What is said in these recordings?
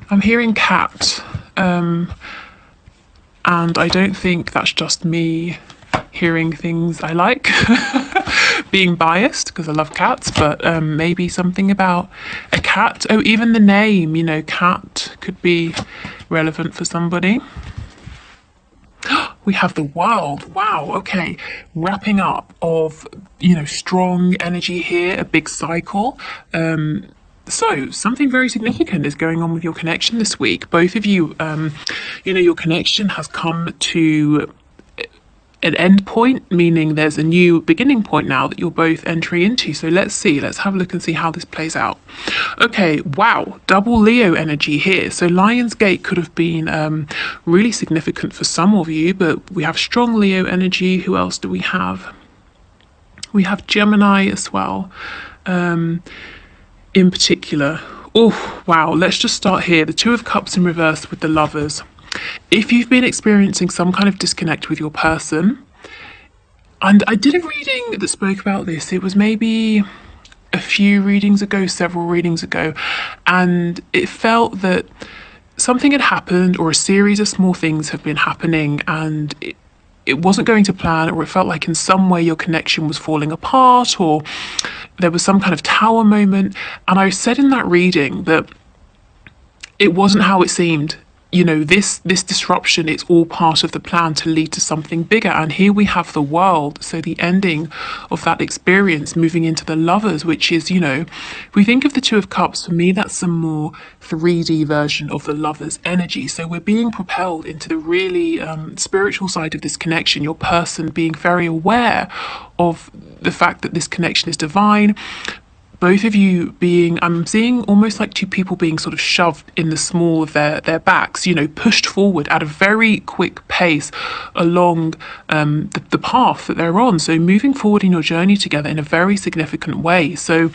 I'm hearing cat, and I don't think that's just me hearing things I like, being biased because I love cats, but maybe something about a cat. Oh, even the name, cat could be relevant for somebody. We have the world. Wow. Okay. Wrapping up of, strong energy here, a big cycle. So something very significant is going on with your connection this week. Both of you, your connection has come to an end point, meaning there's a new beginning point now that you're both entering into. So let's have a look and see how this plays out. Okay, wow, double Leo energy here. So Lionsgate could have been really significant for some of you, but we have strong Leo energy. Who else do we have? We have Gemini as well, in particular. Oh, wow, let's just start here. The Two of Cups in reverse with the Lovers. If you've been experiencing some kind of disconnect with your person, and I did a reading that spoke about this, it was maybe a few readings ago, several readings ago, and it felt that something had happened or a series of small things have been happening and it wasn't going to plan, or it felt like in some way your connection was falling apart, or there was some kind of tower moment. And I said in that reading that it wasn't how it seemed. This disruption, it's all part of the plan to lead to something bigger. And here we have the world. So the ending of that experience, moving into the Lovers, which is, if we think of the Two of Cups, for me, that's a more 3D version of the Lovers energy. So we're being propelled into the really spiritual side of this connection, your person being very aware of the fact that this connection is divine. Both of you being, I'm seeing almost like two people being sort of shoved in the small of their backs, pushed forward at a very quick pace along the path that they're on. So moving forward in your journey together in a very significant way. So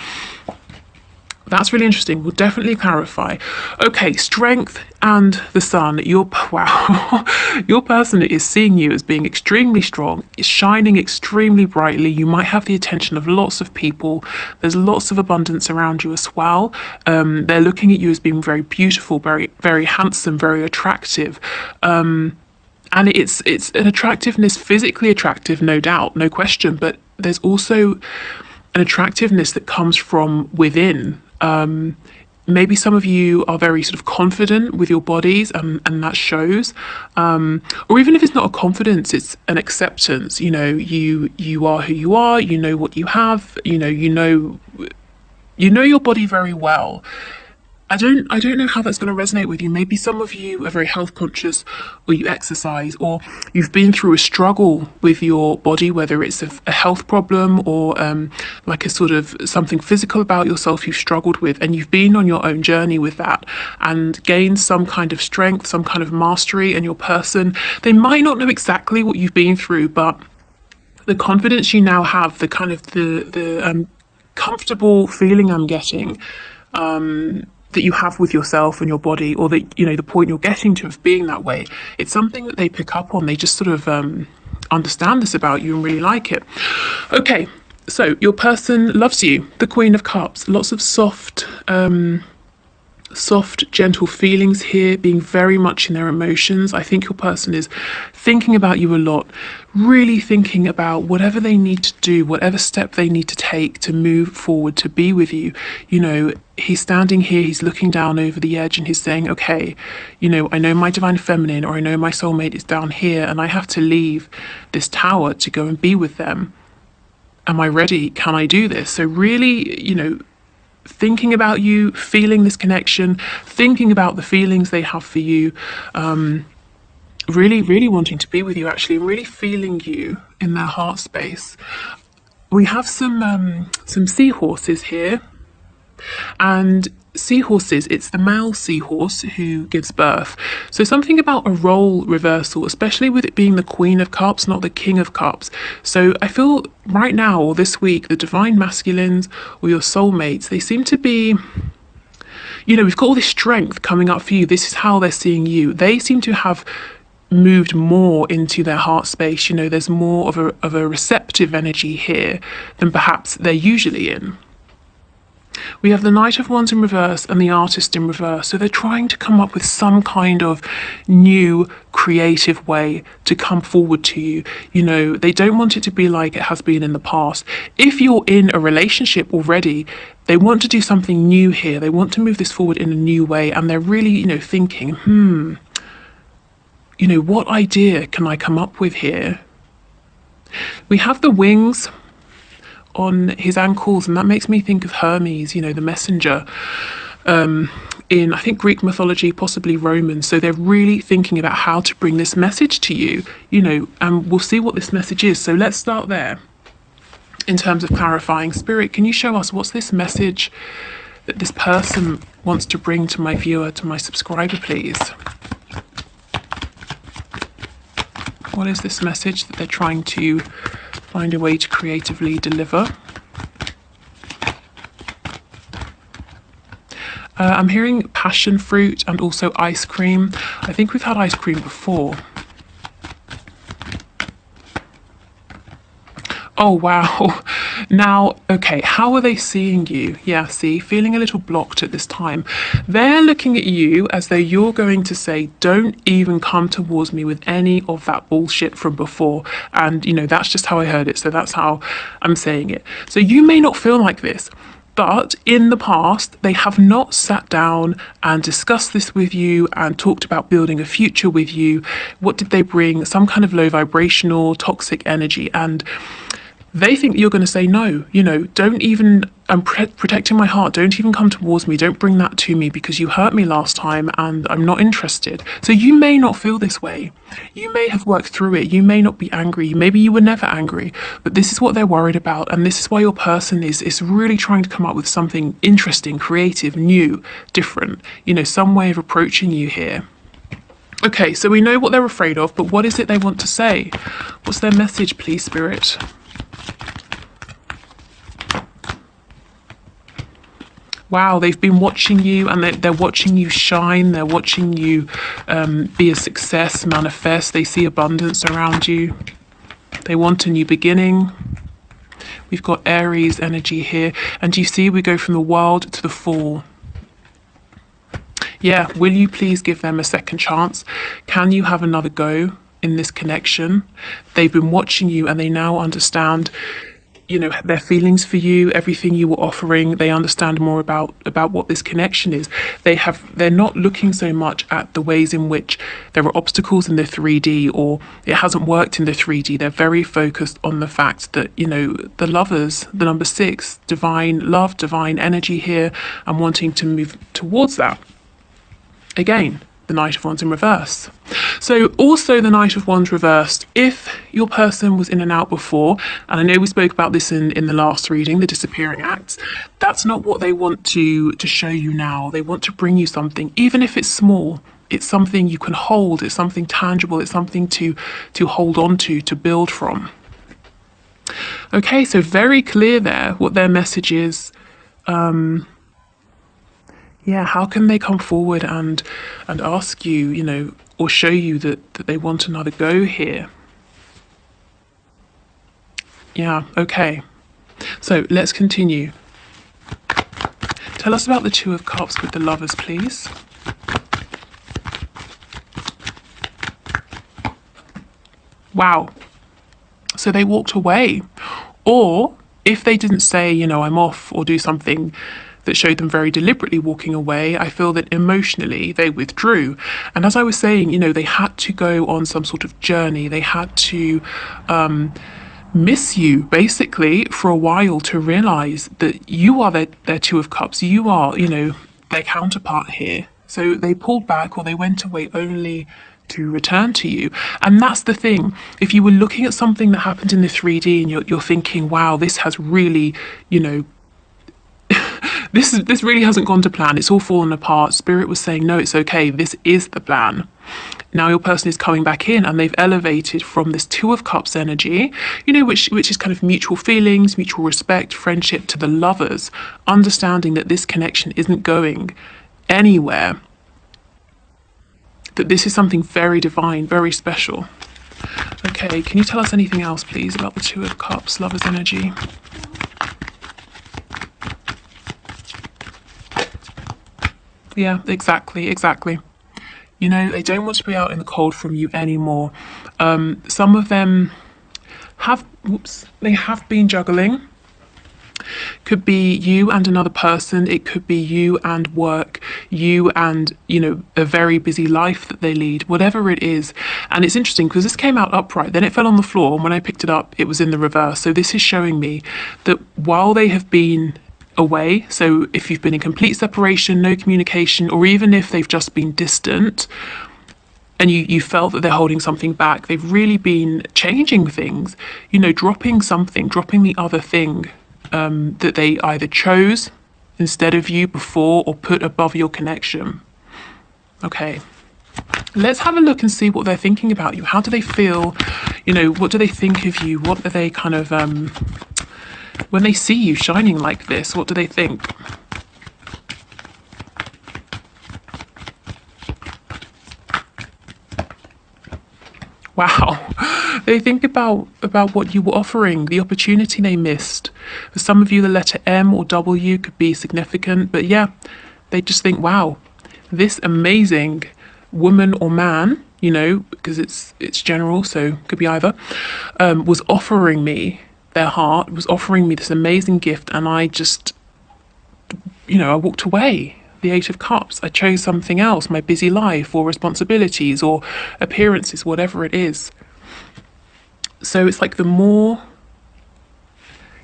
that's really interesting. We'll definitely clarify. Okay, strength and the sun. Your person is seeing you as being extremely strong, is shining extremely brightly. You might have the attention of lots of people. There's lots of abundance around you as well. They're looking at you as being very beautiful, very, very handsome, very attractive. And it's an attractiveness, physically attractive, no doubt, no question. But there's also an attractiveness that comes from within. Maybe some of you are very sort of confident with your bodies, and that shows. Or even if it's not a confidence, it's an acceptance. You are who you are. You know what you have. You know your body very well. I don't know how that's going to resonate with you. Maybe some of you are very health conscious, or you exercise, or you've been through a struggle with your body, whether it's a health problem or like a sort of something physical about yourself you've struggled with, and you've been on your own journey with that and gained some kind of strength, some kind of mastery, and your person, they might not know exactly what you've been through, but the confidence you now have, the kind of the comfortable feeling I'm getting, that you have with yourself and your body, or that, the point you're getting to of being that way, it's something that they pick up on. They just sort of understand this about you and really like it. Okay, so your person loves you, the Queen of Cups, lots of soft, gentle feelings here, being very much in their emotions. I think your person is thinking about you a lot, really thinking about whatever they need to do, whatever step they need to take to move forward, to be with you. He's standing here, he's looking down over the edge and he's saying, okay, I know my divine feminine, or I know my soulmate is down here, and I have to leave this tower to go and be with them. Am I ready? Can I do this? So really, thinking about you, feeling this connection, thinking about the feelings they have for you, really, really wanting to be with you, actually, really feeling you in their heart space. We have some seahorses here, and seahorses, it's the male seahorse who gives birth. So something about a role reversal, especially with it being the Queen of Cups, not the King of Cups. So I feel right now, or this week, the divine masculines or your soulmates, they seem to be, we've got all this strength coming up for you. This is how they're seeing you. They seem to have moved more into their heart space. There's more of a receptive energy here than perhaps they're usually in. We have the Knight of Wands in reverse and the Artist in reverse. So they're trying to come up with some kind of new creative way to come forward to you. You know, they don't want it to be like it has been in the past. If you're in a relationship already, they want to do something new here. They want to move this forward in a new way. And they're really, thinking, what idea can I come up with here? We have the wings on his ankles, and that makes me think of Hermes, the messenger, in I think Greek mythology, possibly Roman. So they're really thinking about how to bring this message to you, and we'll see what this message is. So let's start there. In terms of clarifying, Spirit, can you show us what's this message that this person wants to bring to my viewer, to my subscriber, please? What is this message that they're trying to find a way to creatively deliver? I'm hearing passion fruit and also ice cream. I think we've had ice cream before. Oh, wow. Now, okay, how are they seeing you? Yeah, see, feeling a little blocked at this time. They're looking at you as though you're going to say, don't even come towards me with any of that bullshit from before. And, that's just how I heard it. So that's how I'm saying it. So you may not feel like this, but in the past, they have not sat down and discussed this with you and talked about building a future with you. What did they bring? Some kind of low vibrational, toxic energy. And they think you're going to say no, don't even, I'm protecting my heart, don't even come towards me, don't bring that to me because you hurt me last time and I'm not interested. So you may not feel this way. You may have worked through it, you may not be angry, maybe you were never angry, but this is what they're worried about, and this is why your person is really trying to come up with something interesting, creative, new, different, some way of approaching you here. Okay, so we know what they're afraid of, but what is it they want to say? What's their message, please, Spirit? Wow, they've been watching you, and they're watching you shine. They're watching you be a success, manifest. They see abundance around you. They want a new beginning. We've got Aries energy here. And you see, we go from the World to the Fool. Yeah, will you please give them a second chance? Can you have another go in this connection? They've been watching you, and they now understand their feelings for you, everything you were offering. They understand more about what this connection is. They're not looking so much at the ways in which there are obstacles in the 3D or it hasn't worked in the 3D. They're very focused on the fact that, the lovers, the number 6, divine love, divine energy here, and wanting to move towards that. Again, the Knight of Wands in reverse. So also the Knight of Wands reversed, if your person was in and out before, and I know we spoke about this in the last reading, the disappearing acts, that's not what they want to show you now. They want to bring you something, even if it's small. It's something you can hold, it's something tangible, it's something to hold on to build from. Okay, so very clear there what their message is. Yeah, how can they come forward and ask you, or show you that they want another go here? Yeah, okay. So let's continue. Tell us about the Two of Cups with the Lovers, please. Wow. So they walked away. Or if they didn't say, I'm off, or do something that showed them very deliberately walking away, I feel that emotionally they withdrew. And as I was saying, they had to go on some sort of journey. They had to miss you, basically, for a while to realize that you are their Two of Cups. You are, their counterpart here. So they pulled back, or they went away only to return to you. And that's the thing. If you were looking at something that happened in the 3D and you're thinking, wow, this has really, This really hasn't gone to plan. It's all fallen apart. Spirit was saying, no, it's okay. This is the plan. Now your person is coming back in, and they've elevated from this Two of Cups energy, which is kind of mutual feelings, mutual respect, friendship, to the Lovers, understanding that this connection isn't going anywhere. That this is something very divine, very special. Okay, can you tell us anything else, please, about the Two of Cups, Lovers energy? Yeah, exactly, exactly. You know, they don't want to be out in the cold from you anymore. Some of them have, whoops, they have been juggling. Could be you and another person. It could be you and work, you and, you know, a very busy life that they lead, whatever it is. And it's interesting because this came out upright, then it fell on the floor. And when I picked it up, it was in the reverse. So this is showing me that while they have been away, so if you've been in complete separation, no communication, or even if they've just been distant, and you felt that they're holding something back, they've really been changing things, you know, dropping something, dropping the other thing that they either chose instead of you before or put above your connection. Okay, let's have a look and see what they're thinking about you. How do they feel? You know, what do they think of you? What are they kind of, when they see you shining like this, what do they think? Wow. They think about what you were offering, the opportunity they missed. For some of you, the letter M or W could be significant, but yeah, they just think, wow, this amazing woman or man, you know, because it's general, so could be either, was offering me their heart, was offering me this amazing gift, and I just, you know, I walked away. The Eight of Cups. I chose something else, my busy life or responsibilities or appearances, whatever it is. So it's like the more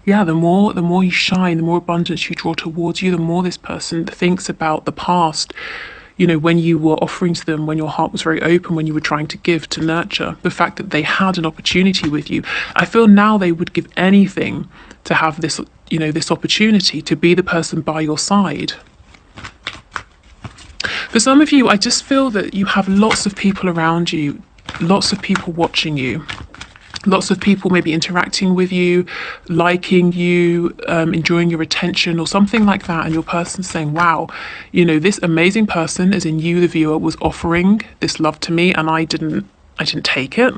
you shine, the more abundance you draw towards you, the more this person thinks about the past, you know, when you were offering to them, when your heart was very open, when you were trying to give, to nurture, the fact that they had an opportunity with you. I feel now they would give anything to have this, you know, this opportunity to be the person by your side. For some of you, I just feel that you have lots of people around you, lots of people watching you, lots of people maybe interacting with you, liking you, enjoying your attention or something like that. And your person's saying, wow, you know, this amazing person, as in you, the viewer, was offering this love to me and I didn't take it.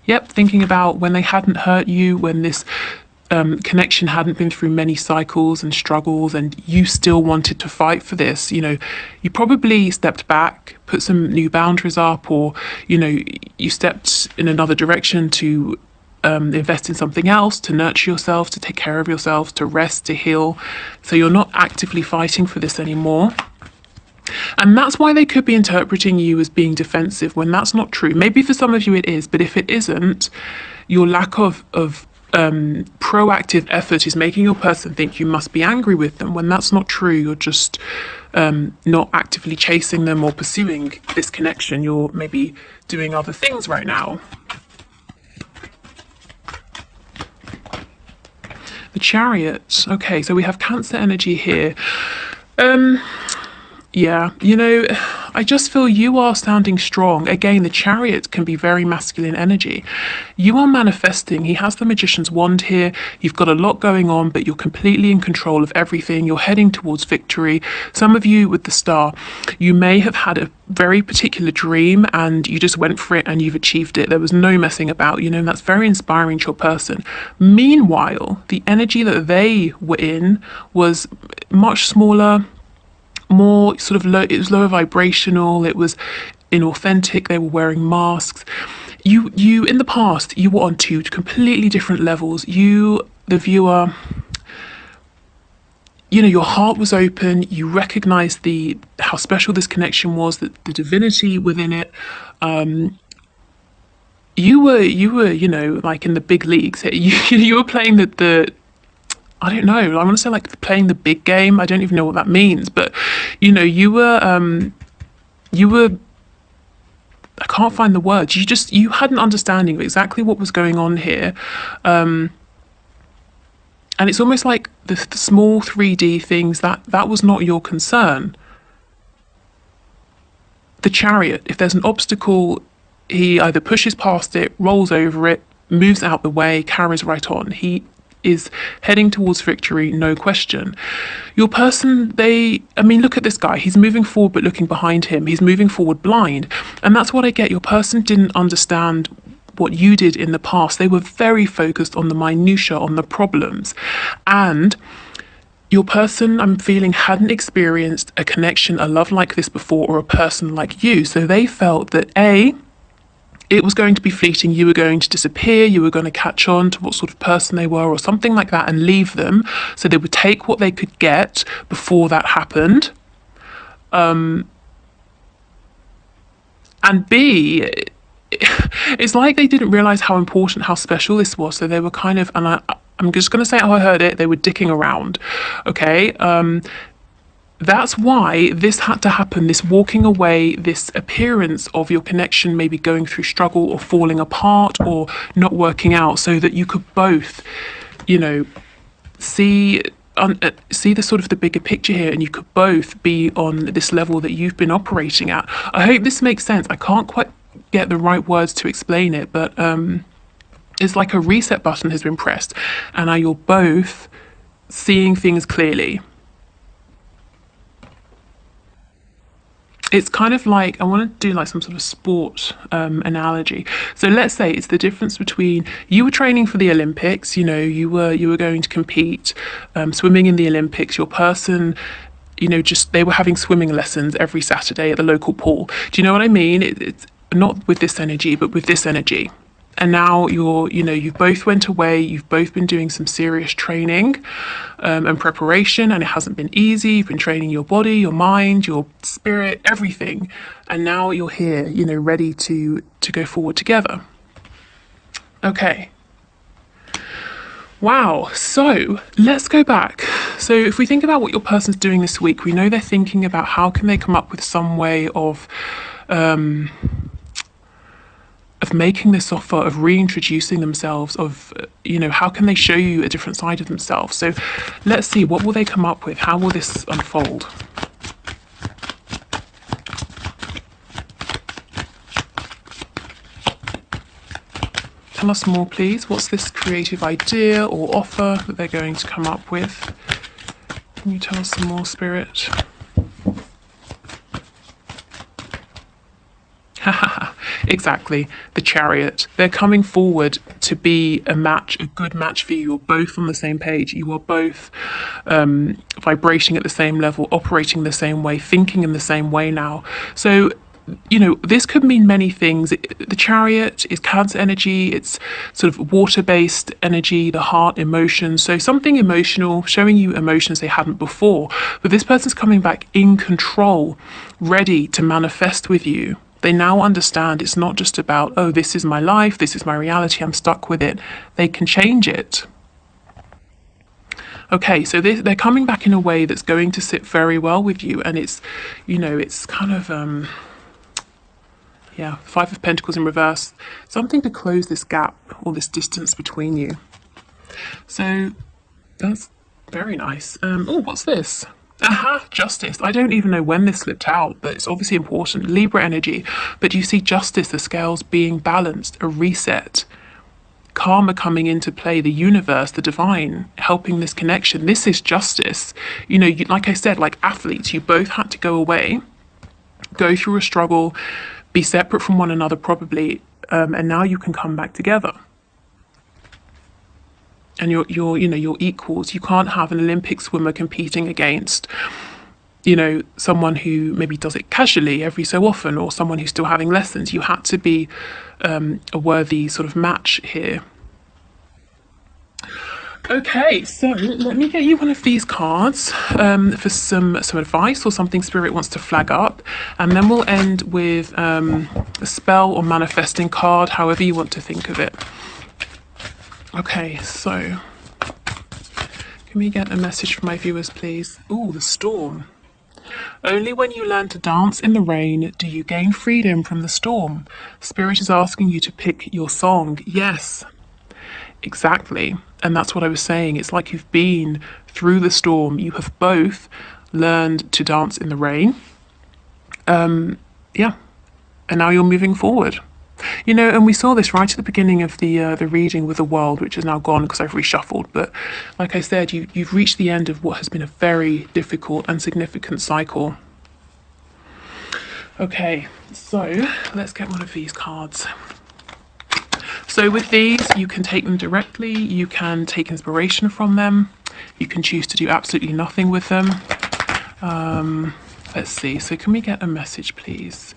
Yep, thinking about when they hadn't hurt you, when this connection hadn't been through many cycles and struggles, and you still wanted to fight for this. You know, you probably stepped back, put some new boundaries up, or, you know, you stepped in another direction to invest in something else, to nurture yourself, to take care of yourself, to rest, to heal. So you're not actively fighting for this anymore. And that's why they could be interpreting you as being defensive when that's not true. Maybe for some of you it is, but if it isn't, your lack of proactive effort is making your person think you must be angry with them when that's not true. You're just not actively chasing them or pursuing this connection. You're maybe doing other things right now. The Chariot. Okay, so we have Cancer energy here. Yeah, you know, I just feel you are sounding strong. Again, the Chariot can be very masculine energy. You are manifesting. He has the Magician's wand here. You've got a lot going on, but you're completely in control of everything. You're heading towards victory. Some of you with the Star, you may have had a very particular dream and you just went for it and you've achieved it. There was no messing about, you know, and that's very inspiring to your person. Meanwhile, the energy that they were in was much smaller, more sort of low. It was lower vibrational, it was inauthentic, they were wearing masks. You in the past, you were on two completely different levels. You, the viewer, you know, your heart was open, you recognized how special this connection was, that the divinity within it. You were, you know, like in the big leagues. You were playing the I don't know, I want to say like playing the big game. I don't even know what that means, but you know, you were, I can't find the words. You had an understanding of exactly what was going on here. And it's almost like the small 3D things that was not your concern. The Chariot, if there's an obstacle, he either pushes past it, rolls over it, moves out the way, carries right on. He is heading towards victory, no question. Your person, look at this guy. He's moving forward but looking behind him. He's moving forward blind. And that's what I get. Your person didn't understand what you did in the past. They were very focused on the minutiae, on the problems. And your person, I'm feeling, hadn't experienced a connection, a love like this before, or a person like you. So they felt that it was going to be fleeting, you were going to disappear, you were going to catch on to what sort of person they were, or something like that, and leave them. So they would take what they could get before that happened. And B, it's like they didn't realize how important, how special this was. So they were kind of, and I'm just going to say how I heard it, they were dicking around. Okay. That's why this had to happen, this walking away, this appearance of your connection maybe going through struggle or falling apart or not working out, so that you could both, see the sort of the bigger picture here, and you could both be on this level that you've been operating at. I hope this makes sense. I can't quite get the right words to explain it, but it's like a reset button has been pressed, and now you're both seeing things clearly. It's kind of like, I want to do like some sort of sport analogy. So let's say it's the difference between, you were training for the Olympics, you were going to compete, swimming in the Olympics. Your person, just they were having swimming lessons every Saturday at the local pool. Do you know what I mean? It's not with this energy, but with this energy. And now you've both went away, you've both been doing some serious training and preparation, and it hasn't been easy. You've been training your body, your mind, your spirit, everything. And now you're here, ready to go forward together. Okay. Wow. So let's go back. So if we think about what your person's doing this week, we know they're thinking about how can they come up with some way of making this offer, of reintroducing themselves, of, how can they show you a different side of themselves. So let's see, what will they come up with? How will this unfold? Tell us more, please. What's this creative idea or offer that they're going to come up with? Can you tell us some more, Spirit? Exactly, the Chariot. They're coming forward to be a match, a good match for you. You're both on the same page. You are both vibrating at the same level, operating the same way, thinking in the same way now. So, this could mean many things. The Chariot is Cancer energy. It's sort of water-based energy, the heart, emotions. So something emotional, showing you emotions they hadn't before. But this person's coming back in control, ready to manifest with you. They now understand it's not just about, oh, this is my life, this is my reality, I'm stuck with it. They can change it. Okay, so they're coming back in a way that's going to sit very well with you. And it's, it's kind of, Five of Pentacles in reverse. Something to close this gap or this distance between you. So that's very nice. Oh, what's this? Aha, Justice. I don't even know when this slipped out, but it's obviously important. Libra energy. But you see Justice, the scales being balanced, a reset. Karma coming into play, the universe, the divine, helping this connection. This is justice. Like I said, like athletes, you both had to go away, go through a struggle, be separate from one another probably, and now you can come back together. And you're equals. You can't have an Olympic swimmer competing against, someone who maybe does it casually every so often, or someone who's still having lessons. You had to be a worthy sort of match here. Okay, so let me get you one of these cards for some advice or something Spirit wants to flag up, and then we'll end with a spell or manifesting card, however you want to think of it. Okay, so can we get a message from my viewers, please? Ooh, the storm. Only when you learn to dance in the rain do you gain freedom from the storm. Spirit is asking you to pick your song. Yes, exactly. And that's what I was saying. It's like you've been through the storm. You have both learned to dance in the rain. And now you're moving forward. And we saw this right at the beginning of the reading with the world, which is now gone because I've reshuffled. But like I said, you've reached the end of what has been a very difficult and significant cycle. Okay, so let's get one of these cards. So with these, you can take them directly, you can take inspiration from them, you can choose to do absolutely nothing with them. Let's see, so can we get a message, please,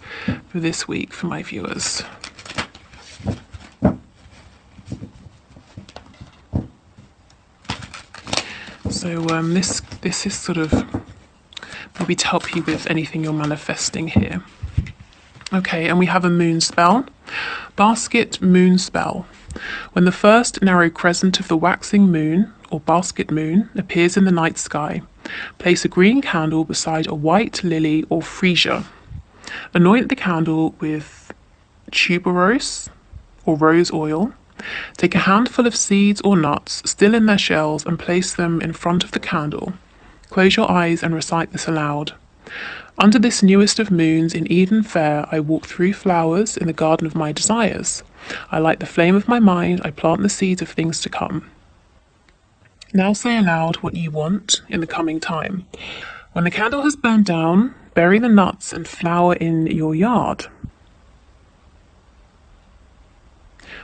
for this week for my viewers? So this is sort of maybe to help you with anything you're manifesting here. Okay, and we have a moon spell. Basket moon spell. When the first narrow crescent of the waxing moon, or basket moon, appears in the night sky, place a green candle beside a white lily or freesia. Anoint the candle with tuberose or rose oil. Take a handful of seeds or nuts still in their shells and place them in front of the candle. Close your eyes and recite this aloud. Under this newest of moons in Eden fair, I walk through flowers in the garden of my desires. I light the flame of my mind, I plant the seeds of things to come. Now say aloud what you want in the coming time. When the candle has burned down, bury the nuts and flower in your yard.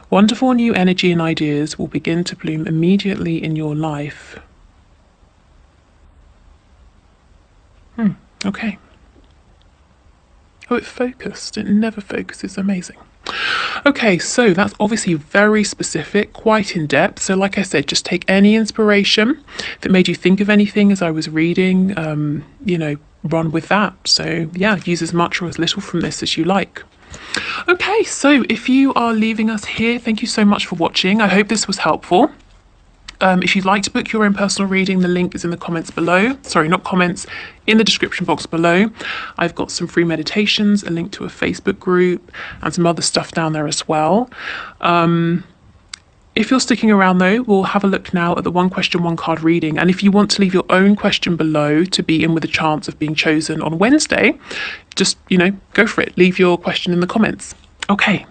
Wonderful new energy and ideas will begin to bloom immediately in your life. Okay. Oh, it focused. It never focuses. Amazing. Okay, so that's obviously very specific, quite in depth. So like I said, just take any inspiration. If it made you think of anything as I was reading, run with that. So yeah, use as much or as little from this as you like. Okay, so if you are leaving us here, thank you so much for watching. I hope this was helpful. If you'd like to book your own personal reading, the link is in the comments below. Sorry, not comments, in the description box below. I've got some free meditations, a link to a Facebook group, and some other stuff down there as well. If you're sticking around though, we'll have a look now at the one question, one card reading. And if you want to leave your own question below to be in with a chance of being chosen on Wednesday, just, go for it. Leave your question in the comments. Okay.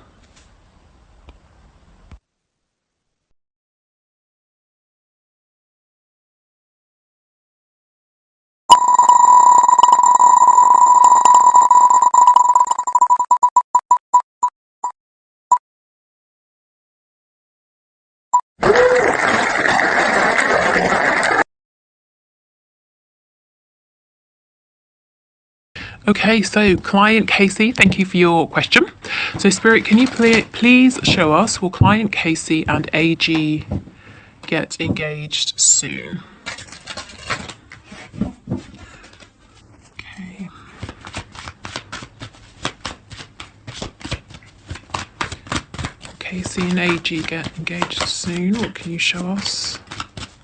Okay, so client Casey, thank you for your question. So Spirit, can you please show us, will client Casey and AG get engaged soon? Okay. Casey and AG get engaged soon. What can you show us?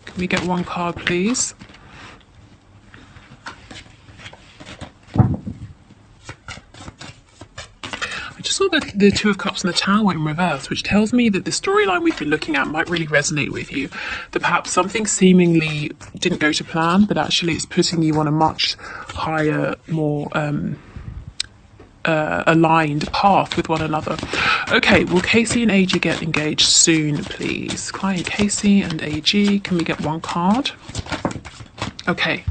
Can we get one card, please? Saw the Two of Cups and the Tower in reverse, which tells me that the storyline we've been looking at might really resonate with you. That perhaps something seemingly didn't go to plan, but actually it's putting you on a much higher, more aligned path with one another. Okay, will Casey and AG get engaged soon, please? Client Casey and AG, can we get one card? Okay.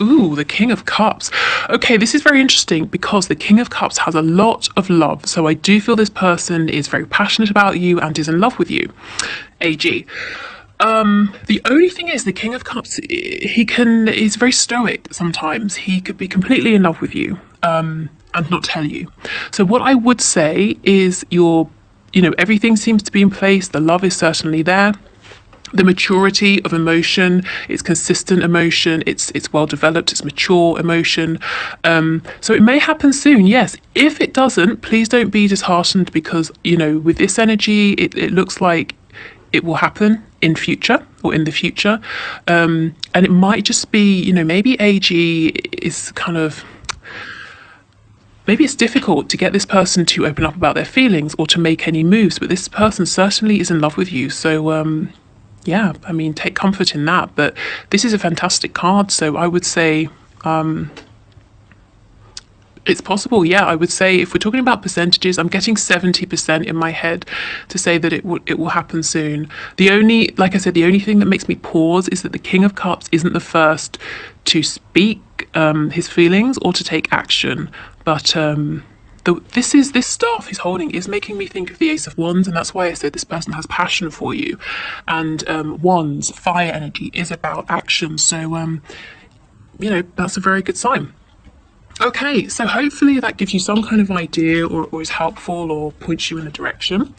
Ooh, the King of Cups. Okay, this is very interesting because the King of Cups has a lot of love. So I do feel this person is very passionate about you and is in love with you. AG. The only thing is the King of Cups, is very stoic sometimes. He could be completely in love with you and not tell you. So what I would say is everything seems to be in place. The love is certainly there. The maturity of emotion, it's consistent emotion, it's well developed, it's mature emotion. So it may happen soon, yes. If it doesn't, please don't be disheartened because, with this energy, it looks like it will happen in future or in the future. And it might just be, maybe AG is maybe it's difficult to get this person to open up about their feelings or to make any moves, but this person certainly is in love with you. So, yeah, take comfort in that. But this is a fantastic card, so I would say it's possible. Yeah, I would say if we're talking about percentages, I'm getting 70% in my head to say that it will happen soon. Like I said, the only thing that makes me pause is that the King of Cups isn't the first to speak his feelings or to take action, but this staff he's holding is making me think of the Ace of Wands, and that's why I said this person has passion for you. And Wands, fire energy, is about action. So that's a very good sign. Okay, so hopefully that gives you some kind of idea, or is helpful, or points you in a direction.